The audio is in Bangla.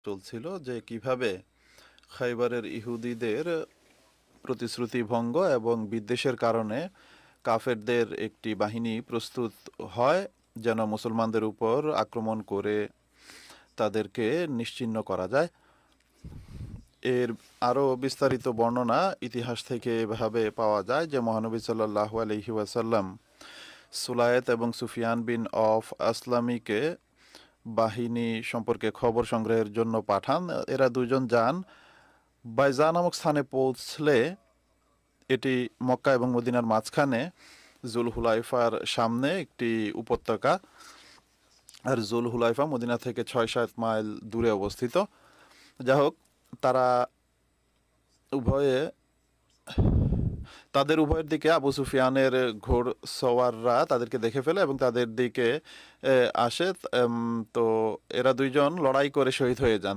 চলছিল যে কিভাবে খাইবারের ইহুদিদের প্রতিশ্রুতি ভঙ্গ এবং বিদ্বেষের কারণে কাফেরদের একটি বাহিনী প্রস্তুত হয় যেন মুসলমানদের উপর আক্রমণ করে তাদেরকে নিশ্চিহ্ন করা যায়। এর আরও বিস্তারিত বর্ণনা ইতিহাস থেকে এভাবে পাওয়া যায় যে মহানবী সাল্লাল্লাহু আলাইহি ওয়াসাল্লাম সুলায়েত এবং সুফিয়ান বিন অফ আসলামীকে বাহিনী সম্পর্কে খবর সংগ্রহের জন্য পাঠান। এরা দুজন যান। বাইজা নামক স্থানে পৌঁছলে, এটি মক্কা এবং মদিনার মাঝখানে জুলহুলাইফার সামনে একটি উপত্যকা, আর জুলহুলাইফা মদিনা থেকে ৬-৭ মাইল দূরে অবস্থিত। যাই হোক, তাদের উভয়ের দিকে আবু সুফিয়ানের ঘোড়সওয়াররা তাদেরকে দেখে ফেলে এবং তাদের দিকে আসে। তো এরা দুইজন লড়াই করে শহীদ হয়ে যান।